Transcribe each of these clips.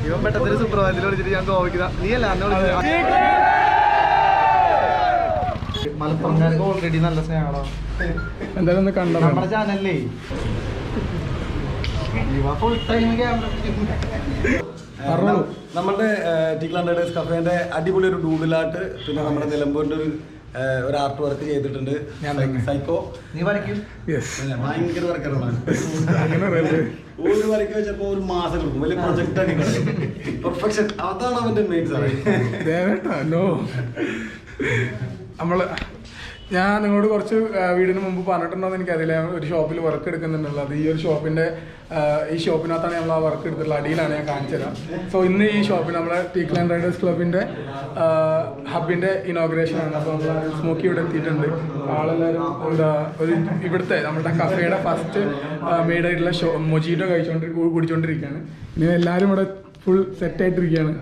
ഇവൻ പെട്ടെന്ന് സുപ്രഭാതത്തിൽ വിളിച്ചിട്ട് ഞാൻ ഗോവയ്ക്ക് നീ അല്ല അന്ന് വിളിച്ചത്. മലപ്പുറംകാർക്ക് ഓൾറെഡി നല്ല സ്നേഹമാണോ എന്തായാലും ഒന്ന് കണ്ടോ നമ്മുടെ ചാനലിലേ ഫുൾ ടൈം നമ്മുടെ ടിക്ലാൻഡേഴ്സ് കഫേന്റെ അടിപൊളി ഒരു ഡൂഡിലാട്ട്, പിന്നെ നമ്മുടെ നിലമ്പൂരിന്റെ ഒരു ആർട്ട് വർക്ക് ചെയ്തിട്ടുണ്ട് സൈക്കോ. നീ വരയ്ക്കും? ഭയങ്കര വർക്കാണ്. ഒരു വരയ്ക്ക് വെച്ചപ്പോ ഒരു മാസം കൊടുക്കും. വലിയ പ്രൊജക്ട് ആണ്. പെർഫെക്ഷൻ അതാണ് അവന്റെ മെയിൻ സാധനം. നമ്മള് ഞാൻ നിങ്ങളോട് കുറച്ച് വീടിന് മുമ്പ് പറഞ്ഞിട്ടുണ്ടോ എന്ന് എനിക്കറിയില്ല. ഒരു ഷോപ്പിൽ വർക്ക് എടുക്കുന്നുണ്ടല്ലോ. അത് ഈ ഒരു ഈ ഷോപ്പിനകത്താണ് നമ്മൾ ആ വർക്ക് എടുത്തിട്ടുള്ള അടിയിലാണ് ഞാൻ കാണിച്ചു തരാം. സോ ഇന്ന് ഈ ഷോപ്പിൽ നമ്മുടെ ടീക്ലാൻഡ് റൈഡേഴ്സ് ക്ലബിൻ്റെ ഹബിൻ്റെ ഇനോഗ്രേഷൻ ആണ്. അപ്പോൾ നമ്മൾ സ്മോക്കി ഇവിടെ എത്തിയിട്ടുണ്ട്. ആളെല്ലാവരും ഒരു ഇവിടുത്തെ നമ്മുടെ കഫേയുടെ ഫസ്റ്റ് മെയ്ഡ് ആയിട്ടുള്ള മൊജീറ്റോ കുടിച്ചോണ്ടിരിക്കുകയാണ്. ഇനി എല്ലാവരും ഇവിടെ ഫുൾ സെറ്റായിട്ടിരിക്കുകയാണ്.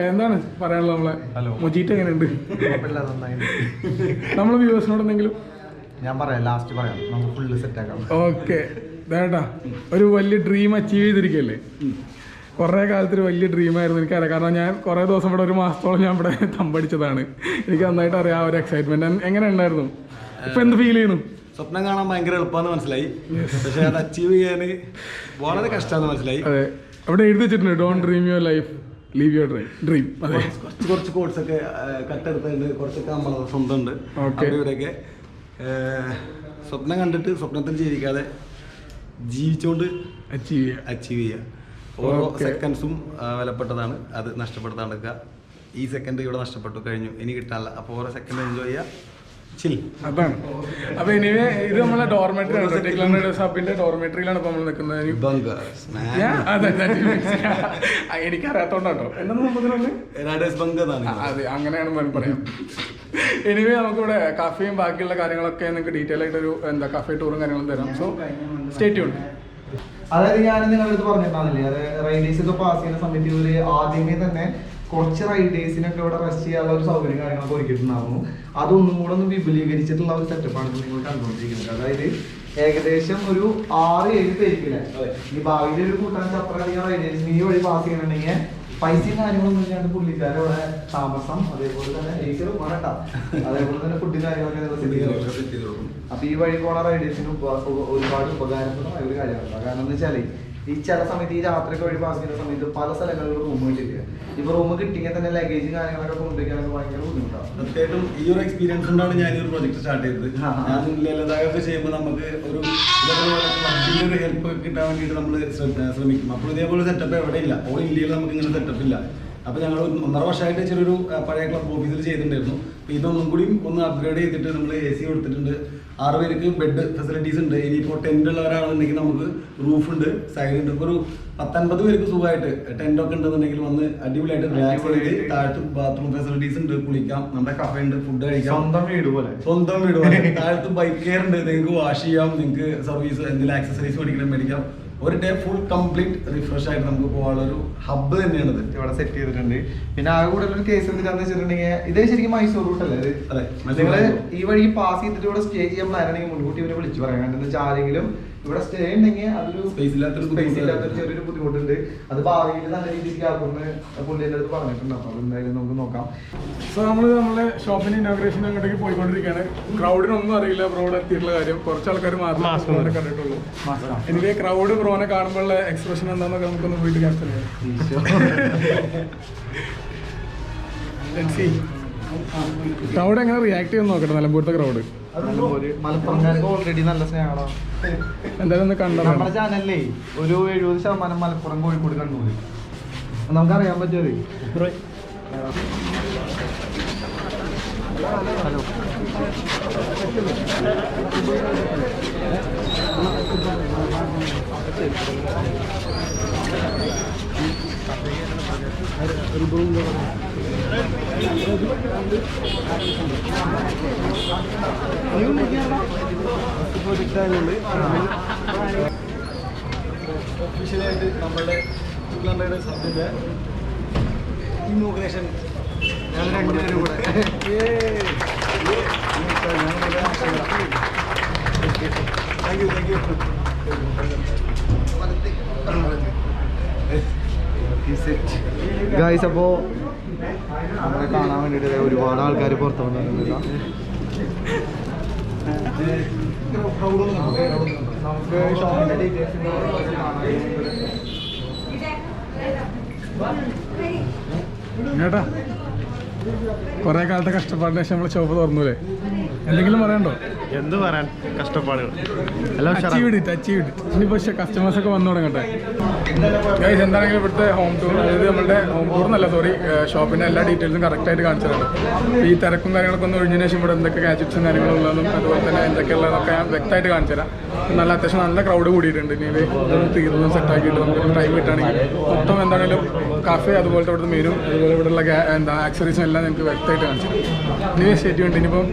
എന്താണ് പറയാനുള്ളത്? നമ്മളെ മൊജീറ്റോ എങ്ങനെയുണ്ട്? നമ്മളെ വ്യൂവേഴ്സിനോട് എന്തെങ്കിലും ഞാൻ പറയാം, ലാസ്റ്റ് പറയാം. നമുക്ക് ഫുള്ള് സെറ്റ് ആക്കാം. ഓക്കെ ദേട്ടാ, ഒരു വലിയ ഡ്രീം അച്ചീവ് ചെയ്തിരിക്കുകയല്ലേ? കുറേ കാലത്തൊരു വലിയ ഡ്രീമായിരുന്നു എനിക്കറിയാം. കാരണം ഞാൻ കുറേ ദിവസം ഇവിടെ ഒരു മാസത്തോളം ഞാൻ ഇവിടെ തമ്പടിച്ചതാണ്. എനിക്ക് നന്നായിട്ട് അറിയാം ആ ഒരു എക്സൈറ്റ്മെന്റ് എങ്ങനെ ഉണ്ടായിരുന്നു. ഇപ്പൊ എന്ത് ഫീൽ ചെയ്യുന്നു? സ്വപ്നം കാണാൻ ഭയങ്കര എളുപ്പമാണെന്ന് മനസ്സിലായി, പക്ഷെ അത് അച്ചീവ് ചെയ്യാൻ വളരെ കഷ്ടമാണെന്ന് മനസ്സിലായി. അതെ, അവിടെ എഴുതി വെച്ചിട്ടുണ്ട് don't dream your life, leave your dream. അതെ, കുറച്ച് കോഴ്സൊക്കെ കട്ടെടുത്തുണ്ട്, കുറച്ചൊക്കെ നമ്മളെ സ്വന്തമുണ്ട്. ഇവിടെയൊക്കെ സ്വപ്നം കണ്ടിട്ട് സ്വപ്നത്തിൽ ജീവിക്കാതെ ജീവിച്ചുകൊണ്ട് അച്ചീവ് ചെയ്യുക. ഓരോ സെക്കൻഡ്സും വിലപ്പെട്ടതാണ്, അത് നഷ്ടപ്പെടുത്താണ്ടിരിക്കുക. ഈ സെക്കൻഡ് ഇവിടെ നഷ്ടപ്പെട്ടു കഴിഞ്ഞു, ഇനി കിട്ടാനില്ല. അപ്പോൾ ഓരോ സെക്കൻഡ് എൻജോയ് ചെയ്യുക, ചിൽ. അതാണ്. അപ്പൊ എനിവേ ഇത് നമ്മളെ ഡോർമെട്രി ആണ്, ടീക്ലാൻഡ് സബിന്റെ ഡോർമെട്രിയിലാണ് ഇപ്പൊ നമ്മൾ നിൽക്കുന്നത്. എനിക്കറിയാത്തോണ്ടോ അതെ, അങ്ങനെയാണ് പറയാം. എനിവേ നമുക്കിവിടെ കഫേയും ബാക്കിയുള്ള കാര്യങ്ങളൊക്കെ നിങ്ങൾക്ക് ഡീറ്റെയിൽ ആയിട്ടൊരു കഫേ ടൂറും കാര്യങ്ങളും തരാം. So stay tuned. അതായത് ഞാൻ നിങ്ങളുടെ അടുത്ത് പറഞ്ഞിട്ടുണ്ടാവില്ലേ, റൈഡേഴ്സ് ഒക്കെ പാസ് ചെയ്യുന്ന സമയത്ത് ഇവര് ആദ്യമേ തന്നെ കുറച്ച് റൈഡേഴ്സിനൊക്കെ ഇവിടെ റെസ്റ്റ് ചെയ്യാനുള്ള ഒരു സൗകര്യം കാര്യങ്ങളൊക്കെ ഒരുക്കിയിട്ടുണ്ടായിരുന്നു. അതൊന്നും കൂടെ ഒന്ന് വിപുലീകരിച്ചിട്ടുള്ള ഒരു സെറ്റപ്പാണ് നിങ്ങൾ കണ്ടുകൊണ്ടിരിക്കുന്നത്. അതായത് ഏകദേശം ഒരു 6-7 പേരിക്കില്ല. ഈ ഭാവിയിൽ ഒരു കൂട്ടാൻ അത്രയധികം റൈഡേഴ്സിന് ഈ വഴി പാസ് ചെയ്യണമെങ്കിൽ പൈസയും കാര്യങ്ങളൊന്നും ഇല്ലാണ്ട് പുള്ളിക്കാരെ ഇവിടെ താമസം, അതേപോലെ തന്നെ അതേപോലെ തന്നെ ഫുഡും കാര്യങ്ങളൊക്കെ. അപ്പൊ ഈ വഴി പോണ റൈഡേഴ്സിന് ഒരുപാട് ഉപകാരപ്രദമായ ഒരു കാര്യമാണ്. കാരണം എന്ന് വെച്ചാല് ഈ ചില സമയത്ത് ഈ രാത്രിയൊക്കെ വഴി പാസ് ചെയ്യുന്ന സമയത്ത് പല സ്ഥലങ്ങളിലും റൂം കിട്ടില്ല. ഇപ്പൊ റൂം കിട്ടിയെങ്കിൽ തന്നെ ലഗേജും കാര്യങ്ങളൊക്കെ കൊണ്ടുവയ്ക്കാനൊക്കെ ഭയങ്കര ബുദ്ധിമുട്ടാണ്. തീർച്ചയായിട്ടും ഈ ഒരു എക്സ്പീരിയൻസ് കൊണ്ടാണ് ഞാൻ ഈ ഒരു പ്രൊജക്ട് സ്റ്റാർട്ട് ചെയ്തത്. ഞാൻ ലളിതമായിട്ട് ചെയ്യുമ്പോൾ നമുക്ക് ഒരു ഹെൽപ്പ് കിട്ടാൻ വേണ്ടിയിട്ട് നമ്മൾ ശ്രമിക്കും. അപ്പോൾ ഇതേപോലെ സെറ്റപ്പ് എവിടെ ഇല്ല, ഓൾ ഇന്ത്യയിൽ നമുക്ക് ഇങ്ങനെ സെറ്റപ്പ് ഇല്ല. അപ്പോൾ ഞങ്ങൾ 1.5 വർഷമായിട്ട് ചെറിയൊരു പഴയ ക്ലബ് ഓഫീസിൽ ചെയ്തിട്ടുണ്ടായിരുന്നു. അപ്പോൾ ഇതൊന്നും കൂടി ഒന്ന് അപ്ഗ്രേഡ് ചെയ്തിട്ട് നമ്മൾ AC കൊടുത്തിട്ടുണ്ട്. 6 പേർക്ക് ബെഡ് ഫെസിലിറ്റീസ് ഉണ്ട്. ഇനിയിപ്പോൾ ടെൻ്റ് ഉള്ളവരാണെന്നുണ്ടെങ്കിൽ നമുക്ക് റൂഫുണ്ട്, സൈഡുണ്ട്. ഇപ്പോൾ ഒരു 10-50 പേർക്ക് സുഖമായിട്ട് ടെൻ്റൊക്കെ ഉണ്ടെന്നുണ്ടെങ്കിൽ വന്ന് അടിപൊളിയായിട്ട് റിലാക്സ് ചെയ്ത് താഴത്ത് ബാത്റൂം ഫെസിലിറ്റീസ് ഉണ്ട്, കുളിക്കാം, നമ്മുടെ കഫേ ഉണ്ട്, ഫുഡ് കഴിക്കാം. സ്വന്തം വീട് പോലെ താഴത്ത് ബൈക്ക് കെയർ ഉണ്ട്, നിങ്ങൾക്ക് വാഷ് ചെയ്യാം, നിങ്ങൾക്ക് സർവീസ് എന്തെങ്കിലും ആക്സസറീസ് മേടിക്കാം. ഒരു ഡേ ഫുൾ കംപ്ലീറ്റ് റിഫ്രഷ് ആയിട്ട് നമുക്ക് പോകാനുള്ള ഒരു ഹബ്ബ് തന്നെയാണ് ഇവിടെ സെറ്റ് ചെയ്തിട്ടുണ്ട്. പിന്നെ ആകെ കൂടുതൽ ഒരു കേസ് എന്താണെന്ന് വെച്ചിട്ടുണ്ടെങ്കിൽ ഇത് ശരിക്കും മൈസൂർ റൂട്ടല്ലേ? നിങ്ങള് ഈ വഴി പാസ് ചെയ്തിട്ട് ഇവിടെ സ്റ്റേ ചെയ്യാൻ പ്ലാൻ ആണെങ്കിൽ മുൻകൂട്ടി ഇവരെ വിളിച്ചു പറയാം. കാരണം എന്താ വെച്ചാൽ ആരെങ്കിലും ഇവിടെ സ്റ്റേ ഉണ്ടെങ്കിൽ അതൊരു സ്പേസ് ഇല്ലാത്തൊരു ചെറിയൊരു ബുദ്ധിമുട്ടുണ്ട്. അത് ഭാവിയിൽ നല്ല രീതിക്ക് ആക്കുമെന്ന് പുള്ളിയുടെ അടുത്ത് പറഞ്ഞിട്ടുണ്ട്. അപ്പൊ എന്തായാലും നമുക്ക് നോക്കാം. സോ നമ്മളെ ഷോപ്പിന്റെ ഇനോഗ്രേഷൻ അങ്ങോട്ടേക്ക് പോയിക്കൊണ്ടിരിക്കുകയാണ്. ക്രൗഡിനൊന്നും അറിയില്ല ബ്രോഡ് എത്തിയിട്ടുള്ള കാര്യം. കുറച്ച് ആൾക്കാർ മാത്രമേ കണ്ടിട്ടുള്ളൂ. എനിക്ക് ക്രൗഡ് ബ്രോനെ കാണുമ്പോഴുള്ള എക്സ്പ്രഷൻ എന്താണെന്നൊക്കെ നമുക്കൊന്ന് പോയിട്ട് ക്യാപ്ചർ ചെയ്യാം. ക്രൗഡ് എങ്ങനെ റിയാക്ട് ചെയ്യുന്ന നോക്കട്ടെ. നിലമ്പൂരത്തെ ക്രൗഡ് മലപ്പുറംകാർക്ക് ഓൾറെഡി നല്ല സ്നേഹമാണോ? എന്തായാലും ഒന്ന് കണ്ടോ. നമ്മുടെ ചാനലിലേ ഒരു 70% മലപ്പുറം, കോഴിക്കോട്, കണ്ണൂർ നമുക്കറിയാൻ പറ്റുമത്. ഹലോ ഒഫീഷ്യലായിട്ട് നമ്മളുടെ ടീക്ലാൻഡ് റൈഡേഴ്സ് ഹബിന്റെ ഇനോഗ്രേഷൻ ഞങ്ങൾ രണ്ടുപേരും കൂടെ താങ്ക് യു ഗൈസ്, അപ്പോൾ നമ്മളെ കാണാൻ വേണ്ടിയിട്ട് ഒരുപാട് ആൾക്കാർ പുറത്തു വന്നിട്ടുണ്ട്. നമുക്ക് ഷോപ്പിന്റെ ഡീറ്റെയിൽസ് കേട്ടാ കുറെ കാലത്തെ കഷ്ടപ്പാടിന് ശേഷം നമ്മളെ ഷോപ്പ് തുറന്നൂലേ, എന്തെങ്കിലും പറയണ്ടോ? എന്ത് പറയാൻ, കഷ്ടപ്പാടുകൾ ഇനി പക്ഷേ കസ്റ്റമേഴ്സ് ഒക്കെ വന്നു തുടങ്ങട്ടെ. ഗൈസ്, എന്താണെങ്കിലും ഇവിടുത്തെ ഹോം ടൂർ, അതായത് നമ്മുടെ ഹോം ടൂർ എന്നല്ല, സോറി, ഷോപ്പിൻ്റെ എല്ലാ ഡീറ്റെയിൽസും കറക്റ്റായിട്ട് കാണിച്ചതാണ്. ഈ തിരക്കും കാര്യങ്ങളൊക്കെ ഒന്ന് ഒഴിഞ്ഞതിന് ശേഷം ഇവിടെ എന്തൊക്കെ ഗാഡ്ജറ്റ്സും കാര്യങ്ങളുള്ളതും അതുപോലെ തന്നെ എന്തൊക്കെയുള്ളതൊക്കെ ഞാൻ വ്യക്തമായിട്ട് കാണിച്ചു തരാം. നല്ല അത്യാവശ്യം നല്ല ക്രൗഡ് കൂടിയിട്ടുണ്ട്. ഇനി ഇതൊന്നും തീർന്നും സെറ്റാക്കിയിട്ട് നമുക്ക് ടൈം കിട്ടുകയാണെങ്കിൽ മൊത്തം എന്താണെങ്കിലും കാഫേ അതുപോലത്തെ ഇവിടുത്തെ മെയിനും അതുപോലെ ഇവിടെയുള്ള ആക്സറീസും എല്ലാം നിങ്ങൾക്ക് വ്യക്തമായിട്ട് കാണിച്ചു തരാം. ഇനി സ്റ്റേറ്റ് വേണ്ടി ഇനിയിപ്പം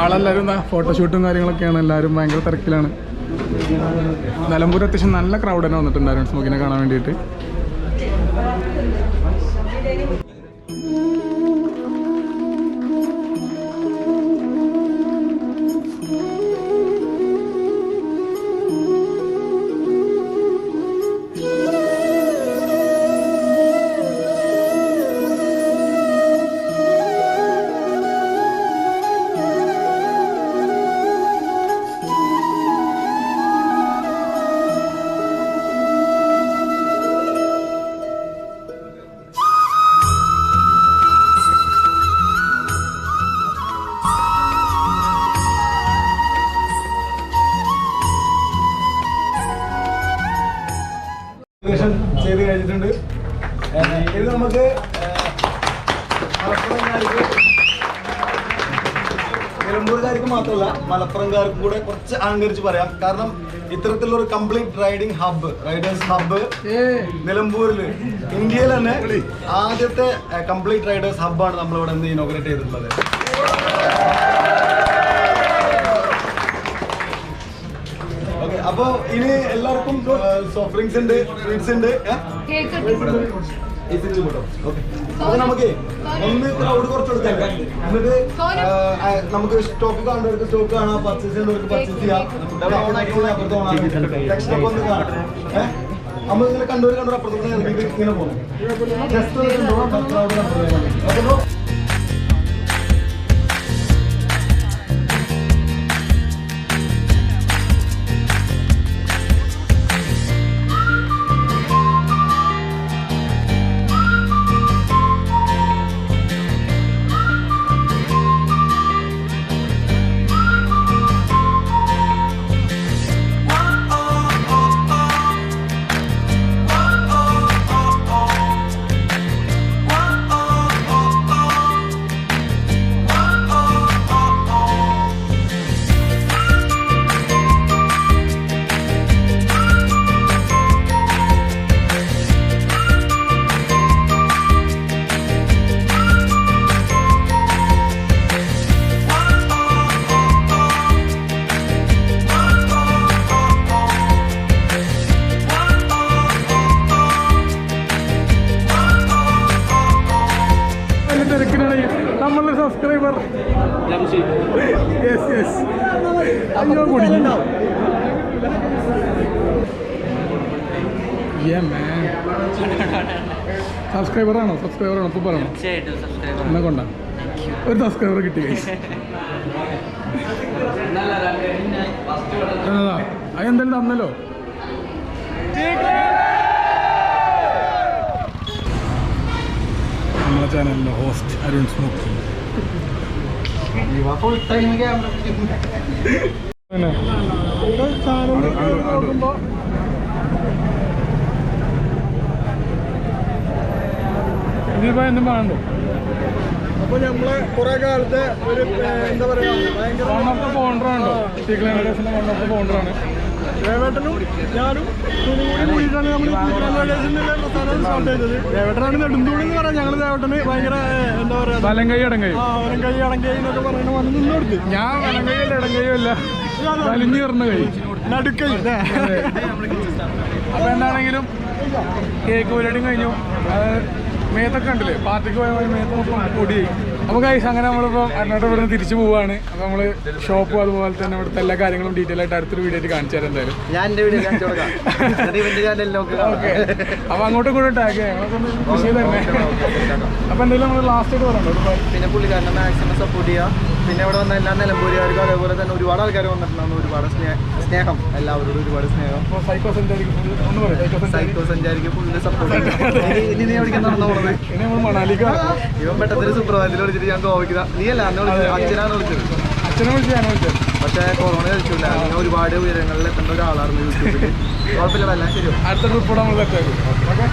ആളെല്ലാവരും ഫോട്ടോഷൂട്ടും കാര്യങ്ങളൊക്കെയാണ്, എല്ലാവരും ഭയങ്കര തിരക്കിലാണ്. നിലമ്പൂർ അത്യാവശ്യം നല്ല ക്രൗഡ് തന്നെ വന്നിട്ടുണ്ടായിരുന്നു സ്മോക്കിനെ കാണാൻ വേണ്ടിയിട്ട്. ചെയ്ത് കഴിഞ്ഞിട്ടുണ്ട്. ഇത് നമുക്ക് നിലമ്പൂർക്കാർക്ക് മാത്രമല്ല മലപ്പുറംകാർക്കും കൂടെ കുറച്ച് അഹങ്കരിച്ച് പറയാം. കാരണം ഇത്തരത്തിലുള്ള ഒരു complete riding hub, Riders hub നിലമ്പൂരിൽ, ഇന്ത്യയിൽ തന്നെ ആദ്യത്തെ കംപ്ലീറ്റ് റൈഡേഴ്സ് ഹബ്ബാണ് നമ്മളിവിടെ നിന്ന് ഇനോഗ്രേറ്റ് ചെയ്തിട്ടുള്ളത്. ഓക്കെ, അപ്പൊ ഇനി എല്ലാവർക്കും സോഫ്റ്റ് ഡ്രിങ്ക്സ് ഉണ്ട്, സ്വീറ്റ്സ് ഉണ്ട്. അപ്പൊ നമുക്ക് ഒന്ന് ക്രൗഡ് കുറച്ച് കൊടുക്കാം. എന്നിട്ട് നമുക്ക് സ്റ്റോക്ക് കാണുന്നവർക്ക് സ്റ്റോക്ക് കാണാം, പർച്ചേസ് ചെയ്യുന്നവർക്ക് പർച്ചേസ് ചെയ്യാം. അപ്പുറത്ത് ഒന്ന് കാണാം. നമ്മൾ ഇങ്ങനെ കണ്ടവർ അപ്പുറത്തോട്ട് ഇറങ്ങിയിട്ട് ഇങ്ങനെ പോകും. Just crowd. നമ്മളുടെ സബ്സ്ക്രൈബർ അയ്യോ കുടിക്കണ്ടോ? സബ്സ്ക്രൈബറാണോ? ഇപ്പൊ പറയണോ? എന്നെ കൊണ്ടാ ഒരു സബ്സ്ക്രൈബർ കിട്ടി. അതെന്തായാലും തന്നല്ലോ. നമ്മളെ ചാനലിലെ ഹോസ്റ്റ് അരുൺ സ്മോക്കി. ഇതിപ്പോ എന്തും പറയണ്ടോ? അപ്പൊ നമ്മളെ കുറെ കാലത്തെ ഒരു എന്താ പറയാ ഭയങ്കര ഫൗണ്ടറാണോ? ഫൗണ്ടറാണ് ദേവേട്ടനും ഞാനും കൂടിയിട്ടാണ് നമ്മൾ സ്റ്റാർട്ട് ചെയ്തത്. ദേവേട്ടനാണ് നെടുന്തൂണി എന്ന് പറയാം. ഞങ്ങൾ ദേവേട്ടന് ഭയങ്കര എന്താ പറയാ വലങ്കൈ അടങ്കൈ അടങ്കൈ എന്നൊക്കെ പറയുന്ന വന്ന് നിന്നോടുത്ത് ഞാൻ വലങ്കൈയല്ല ഇടങ്കൈയോ അല്ല, വലിഞ്ഞു പറഞ്ഞ കൈ നടുക്കൈ. അപ്പൊ എന്താണെങ്കിലും കേക്ക് പരിപാടിയും കഴിഞ്ഞു. മേത്തൊക്കെ ഉണ്ടല്ലേ പാർട്ടിക്ക് പോയ മേത്ത് മൊത്തം പൊടി. അപ്പോൾ ഗൈസ് അങ്ങനെ നമ്മളിപ്പോൾ അന്നോട്ട് ഇവിടുന്ന് തിരിച്ചു പോവുകയാണ്. അപ്പോൾ നമ്മൾ ഷോപ്പും അതുപോലെ തന്നെ ഇവിടുത്തെ എല്ലാ കാര്യങ്ങളും ഡീറ്റെയിൽ ആയിട്ട് അടുത്തൊരു വീഡിയോ ആയിട്ട് കാണിച്ചു തരാം എന്തായാലും. ഞാൻ എൻ്റെ വീഡിയോ കാണിച്ചു കൊടുക്കാം. ഓക്കെ, അപ്പോൾ അങ്ങോട്ടും കൂടെ ടാഗ് ചെയ്യാം, ഞങ്ങളൊക്കെ കൃഷി ചെയ്ത് തന്നെ. അപ്പോൾ എന്തായാലും നമ്മൾ ലാസ്റ്റ് ആയിട്ട് പറയണ്ടോ? പിന്നെ പുള്ളിക്കാരനെ മാക്സിമം സപ്പോർട്ട് ചെയ്യുക. പിന്നെ ഇവിടെ വന്ന എല്ലാ നിലമ്പൂരുകാർക്കും അതേപോലെ തന്നെ ഒരുപാട് ആൾക്കാർ വന്നിട്ടുണ്ടാകുന്നു. ഒരുപാട് സ്നേഹം, എല്ലാവരോടും ഒരുപാട് സ്നേഹം. അപ്പോൾ സൈക്കോ സഞ്ചാരിക്ക് ഫുള്ള് സപ്പോർട്ട്. ഇനി നീ എവിടേക്ക് നടന്നു പോണത്? ഇനി നമ്മൾ മണാലിക്ക് ഇവൻ പെട്ടെന്ന് സുപ്രഭാതത്തിൽ വിളിച്ചിട്ട് ഞാൻ ഗോവയ്ക്ക് നീ അല്ല അന്ന് വിളിച്ചത്, അച്ഛനാണ് വിളിച്ചത്. അച്ഛനെ വിളിച്ച് ഞാൻ വിളിച്ചത്. പക്ഷേ കൊറോണ കഴിച്ചില്ല. നീ ഒരുപാട് ഉയരങ്ങളിൽ എത്തേണ്ട ഒരാളായിരുന്നു യൂട്യൂബിൽ. കുഴപ്പമില്ല, എല്ലാം ശരിയോ. അടുത്ത ട്രിപ്പോടെ നമ്മൾ തെറ്റായിരുന്നു. ഓക്കെ,